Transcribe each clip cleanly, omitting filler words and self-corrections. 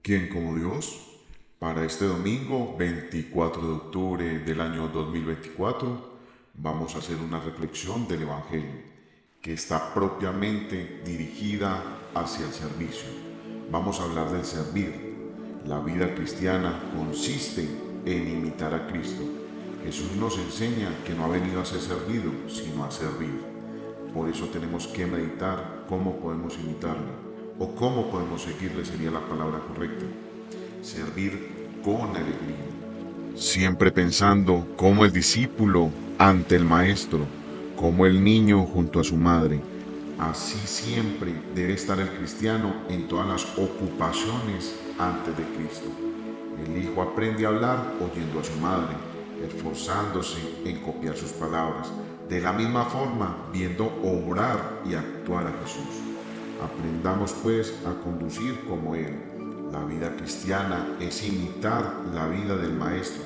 ¿Quién como Dios? Para este domingo 24 de octubre del año 2024 vamos a hacer una reflexión del Evangelio que está propiamente dirigida hacia el servicio. Vamos a hablar del servir. La vida cristiana consiste en imitar a Cristo. Jesús nos enseña que no ha venido a ser servido, sino a servir. Por eso tenemos que meditar cómo podemos imitarlo o cómo podemos seguirle sería la palabra correcta. Servir con alegría. Siempre pensando como el discípulo ante el maestro, como el niño junto a su madre. Así siempre debe estar el cristiano en todas las ocupaciones antes de Cristo. El hijo aprende a hablar oyendo a su madre, esforzándose en copiar sus palabras. De la misma forma, viendo obrar y actuar a Jesús. Aprendamos pues a conducir como Él. La vida cristiana es imitar la vida del Maestro,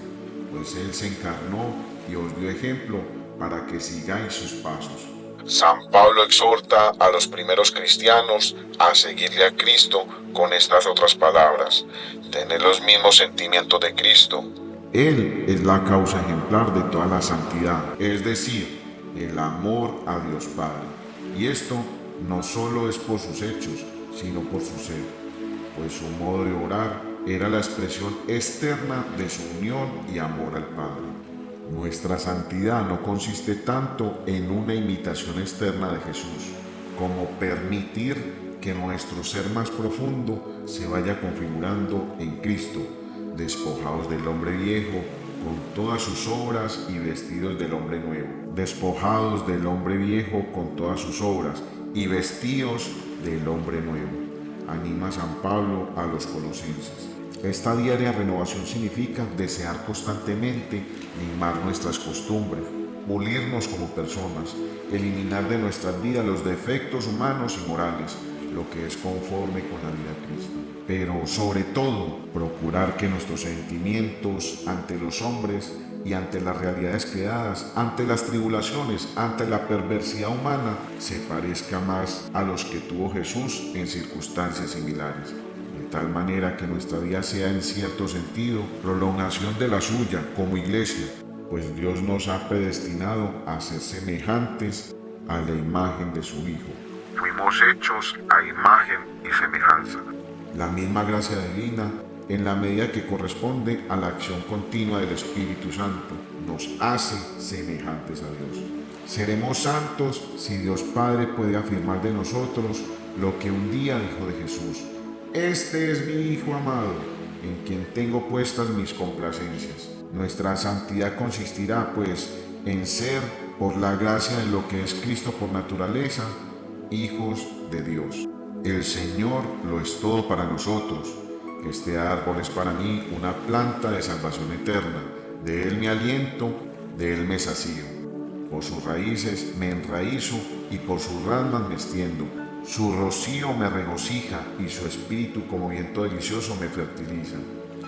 pues Él se encarnó y os dio ejemplo para que sigáis sus pasos. San Pablo exhorta a los primeros cristianos a seguirle a Cristo con estas otras palabras: tener los mismos sentimientos de Cristo. Él es la causa ejemplar de toda la santidad, es decir, el amor a Dios Padre. Y esto no solo es por sus hechos, sino por su ser, pues su modo de orar era la expresión externa de su unión y amor al Padre. Nuestra santidad no consiste tanto en una imitación externa de Jesús, como permitir que nuestro ser más profundo se vaya configurando en Cristo, despojados del hombre viejo, con todas sus obras y vestidos del hombre nuevo. Despojados del hombre viejo con todas sus obras y vestidos del hombre nuevo. Anima San Pablo a los colosenses. Esta diaria renovación significa desear constantemente limar nuestras costumbres, pulirnos como personas, eliminar de nuestras vidas los defectos humanos y morales, lo que es conforme con la vida de Cristo. Pero sobre todo, procurar que nuestros sentimientos ante los hombres y ante las realidades creadas, ante las tribulaciones, ante la perversidad humana, se parezca más a los que tuvo Jesús en circunstancias similares. De tal manera que nuestra vida sea en cierto sentido prolongación de la suya como iglesia, pues Dios nos ha predestinado a ser semejantes a la imagen de su Hijo. Fuimos hechos a imagen y semejanza. La misma gracia divina, en la medida que corresponde a la acción continua del Espíritu Santo, nos hace semejantes a Dios. Seremos santos si Dios Padre puede afirmar de nosotros lo que un día dijo de Jesús: este es mi Hijo amado, en quien tengo puestas mis complacencias. Nuestra santidad consistirá, pues, en ser, por la gracia de lo que es Cristo por naturaleza, hijos de Dios. El Señor lo es todo para nosotros. Este árbol es para mí una planta de salvación eterna. De él me aliento, de él me sacío. Por sus raíces me enraizo y por sus ramas me extiendo. Su rocío me regocija y su espíritu como viento delicioso me fertiliza.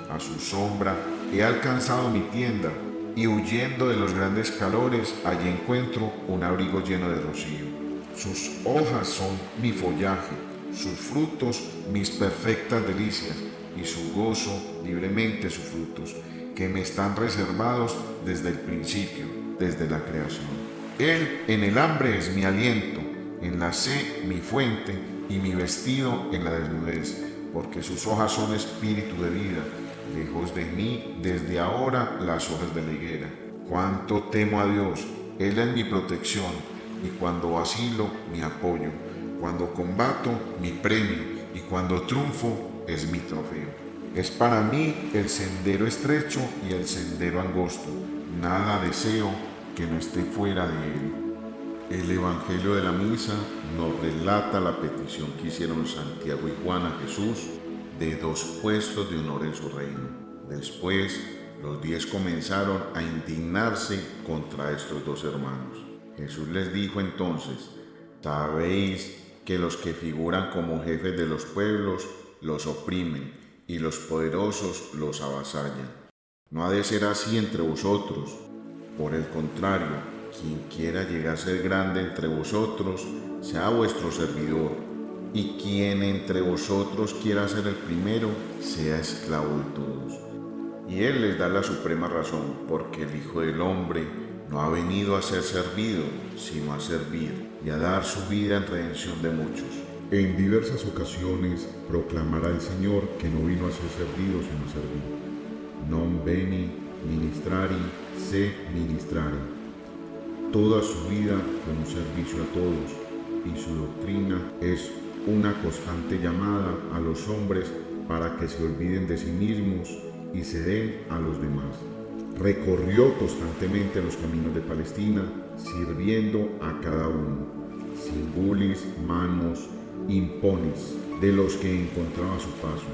A su sombra he alcanzado mi tienda y huyendo de los grandes calores allí encuentro un abrigo lleno de rocío. Sus hojas son mi follaje, sus frutos mis perfectas delicias y su gozo libremente sus frutos, que me están reservados desde el principio, desde la creación. Él en el hambre es mi aliento, en la sed mi fuente y mi vestido en la desnudez, porque sus hojas son espíritu de vida. Lejos de mí desde ahora las hojas de la higuera. Cuánto temo a Dios, Él es mi protección, y cuando vacilo mi apoyo, cuando combato mi premio, y cuando triunfo es mi trofeo. Es para mí el sendero estrecho y el sendero angosto. Nada deseo que no esté fuera de él. El Evangelio de la Misa nos relata la petición que hicieron Santiago y Juan a Jesús de 2 puestos de honor en su reino. Después, los 10 comenzaron a indignarse contra estos 2 hermanos. Jesús les dijo entonces: sabéis que los que figuran como jefes de los pueblos los oprimen y los poderosos los avasallan. No ha de ser así entre vosotros. Por el contrario, quien quiera llegar a ser grande entre vosotros, sea vuestro servidor. y quien entre vosotros quiera ser el primero, sea esclavo de todos. Y él les da la suprema razón, porque el Hijo del Hombre no ha venido a ser servido, sino a servir y a dar su vida en redención de muchos. En diversas ocasiones proclamará el Señor que no vino a ser servido, sino a servir. Non veni ministrari se ministrare. Toda su vida fue un servicio a todos, y su doctrina es una constante llamada a los hombres para que se olviden de sí mismos y se den a los demás. Recorrió constantemente los caminos de Palestina, sirviendo a cada uno, sin bulis, manos, imponis, de los que encontraba a su paso.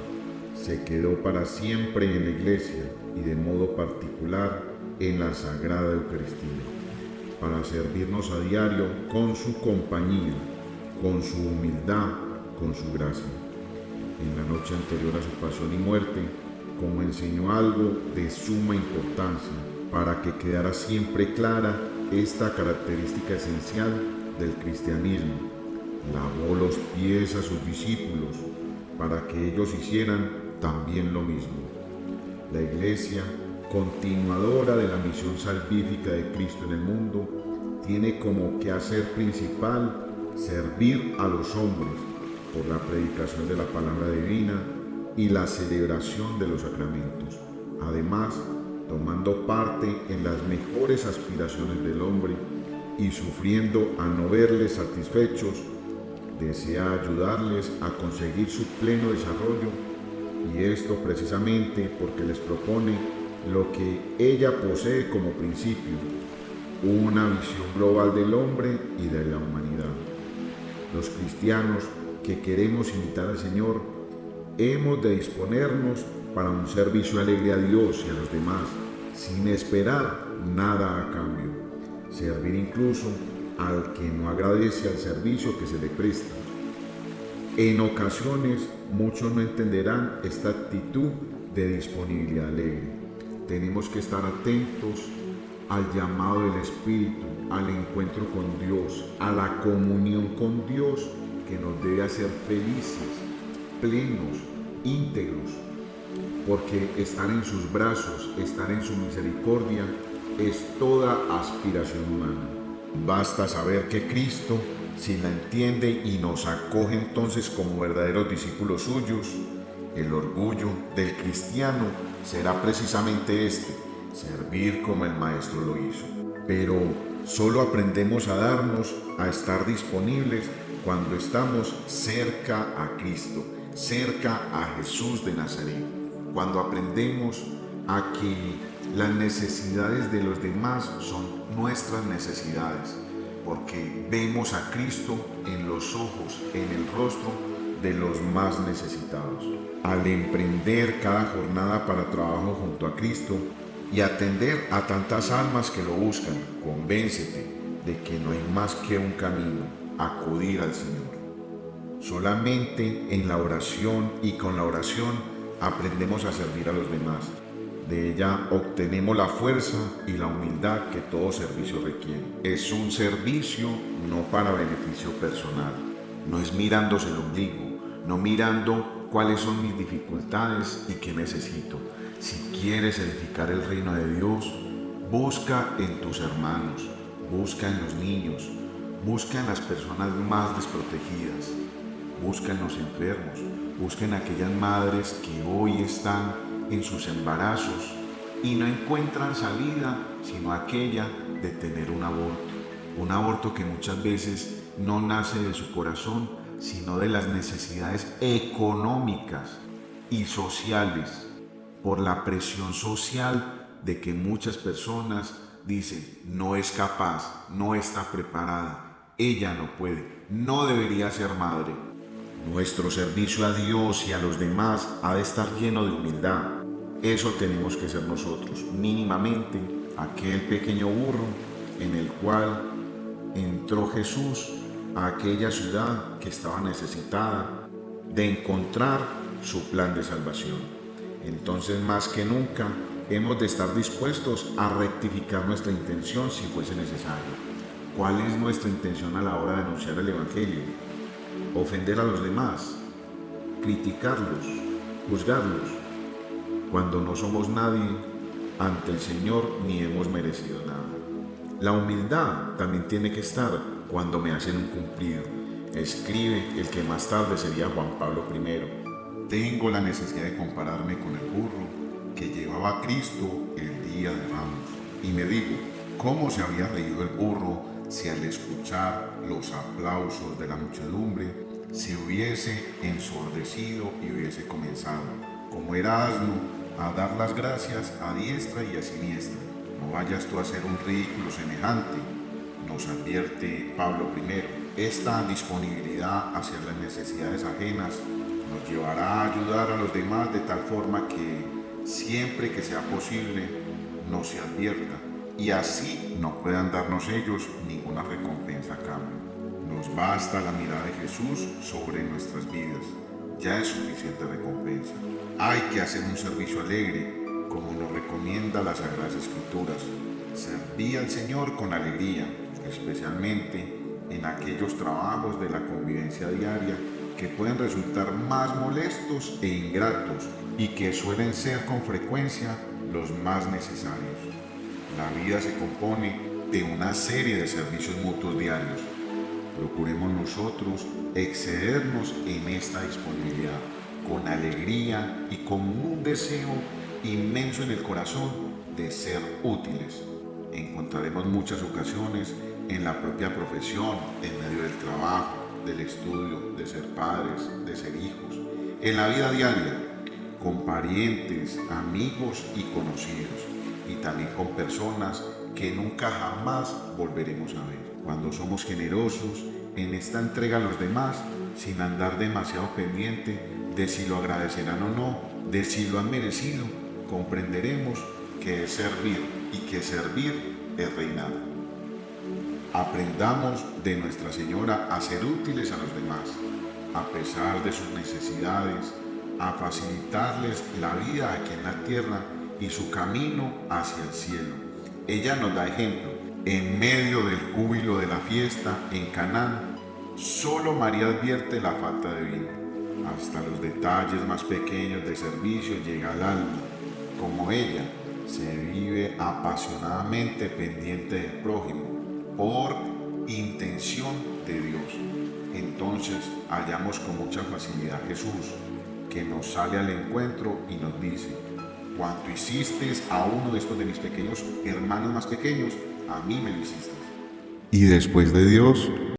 Se quedó para siempre en la iglesia y de modo particular en la Sagrada Eucaristía, para servirnos a diario con su compañía, con su humildad, con su gracia. En la noche anterior a su pasión y muerte, como enseñó algo de suma importancia, para que quedara siempre clara esta característica esencial del cristianismo. Lavó los pies a sus discípulos para que ellos hicieran también lo mismo. La Iglesia, continuadora de la misión salvífica de Cristo en el mundo, tiene como quehacer principal servir a los hombres por la predicación de la palabra divina y la celebración de los sacramentos. Además, tomando parte en las mejores aspiraciones del hombre y sufriendo a no verles satisfechos, desea ayudarles a conseguir su pleno desarrollo, y esto precisamente porque les propone lo que ella posee como principio, una visión global del hombre y de la humanidad. Los cristianos que queremos imitar al Señor, hemos de disponernos para un servicio alegre a Dios y a los demás, sin esperar nada a cambio. Servir incluso al que no agradece al servicio que se le presta. En ocasiones, muchos no entenderán esta actitud de disponibilidad alegre. Tenemos que estar atentos al llamado del Espíritu, al encuentro con Dios, a la comunión con Dios que nos debe hacer felices, plenos, íntegros, porque estar en sus brazos, estar en su misericordia, es toda aspiración humana. Basta saber que Cristo, si la entiende y nos acoge entonces como verdaderos discípulos suyos, el orgullo del cristiano será precisamente este: servir como el Maestro lo hizo. Pero solo aprendemos a darnos, a estar disponibles cuando estamos cerca a Cristo, cerca a Jesús de Nazaret. Cuando aprendemos a que las necesidades de los demás son nuestras necesidades, porque vemos a Cristo en los ojos, en el rostro de los más necesitados. Al emprender cada jornada para trabajo junto a Cristo y atender a tantas almas que lo buscan, convéncete de que no hay más que un camino: acudir al Señor. Solamente en la oración y con la oración aprendemos a servir a los demás. De ella obtenemos la fuerza y la humildad que todo servicio requiere. Es un servicio no para beneficio personal, no es mirándose el ombligo, no mirando cuáles son mis dificultades y qué necesito. Si quieres edificar el reino de Dios, busca en tus hermanos, busca en los niños, busca en las personas más desprotegidas, busca en los enfermos, busca en aquellas madres que hoy están en sus embarazos y no encuentran salida sino aquella de tener un aborto que muchas veces no nace de su corazón, sino de las necesidades económicas y sociales, por la presión social de que muchas personas dicen: no es capaz, no está preparada, ella no puede, no debería ser madre. Nuestro servicio a Dios y a los demás ha de estar lleno de humildad. Eso tenemos que ser nosotros, mínimamente aquel pequeño burro en el cual entró Jesús a aquella ciudad que estaba necesitada de encontrar su plan de salvación. Entonces, más que nunca, hemos de estar dispuestos a rectificar nuestra intención si fuese necesario. ¿Cuál es nuestra intención a la hora de anunciar el Evangelio? ofender a los demás, criticarlos, juzgarlos, cuando no somos nadie ante el Señor ni hemos merecido nada. La humildad también tiene que estar cuando me hacen un cumplido. Escribe el que más tarde sería Juan Pablo I. Tengo la necesidad de compararme con el burro que llevaba a Cristo el día de Ramos. Y me digo, ¿cómo se habría reído el burro si al escuchar los aplausos de la muchedumbre se hubiese ensordecido y hubiese comenzado, como era asno, a dar las gracias a diestra y a siniestra? No vayas tú a hacer un ridículo semejante, nos advierte Pablo I. Esta disponibilidad hacia las necesidades ajenas nos llevará a ayudar a los demás de tal forma que siempre que sea posible nos se advierta y así no puedan darnos ellos ninguna recompensa a cambio. Nos basta la mirada de Jesús sobre nuestras vidas, ya es suficiente recompensa. Hay que hacer un servicio alegre, como nos recomienda las Sagradas Escrituras. Serví al Señor con alegría, especialmente en aquellos trabajos de la convivencia diaria que pueden resultar más molestos e ingratos y que suelen ser con frecuencia los más necesarios. La vida se compone de una serie de servicios mutuos diarios. Procuremos nosotros excedernos en esta disponibilidad con alegría y con un deseo inmenso en el corazón de ser útiles. Encontraremos muchas ocasiones en la propia profesión, en medio del trabajo, del estudio, de ser padres, de ser hijos, en la vida diaria, con parientes, amigos y conocidos, y también con personas que nunca jamás volveremos a ver. Cuando somos generosos en esta entrega a los demás, sin andar demasiado pendiente de si lo agradecerán o no, de si lo han merecido, comprenderemos que es servir y que servir es reinar. Aprendamos de Nuestra Señora a ser útiles a los demás, a pesar de sus necesidades, a facilitarles la vida aquí en la tierra y su camino hacia el cielo. Ella nos da ejemplo. En medio del júbilo de la fiesta en Canaán, solo María advierte la falta de vino. Hasta los detalles más pequeños de servicio llega al alma. Como ella, se vive apasionadamente pendiente del prójimo, por intención de Dios. Entonces hallamos con mucha facilidad a Jesús, que nos sale al encuentro y nos dice: cuanto hiciste a uno de estos de mis pequeños hermanos más pequeños, a mí me lo hiciste. Y después de Dios,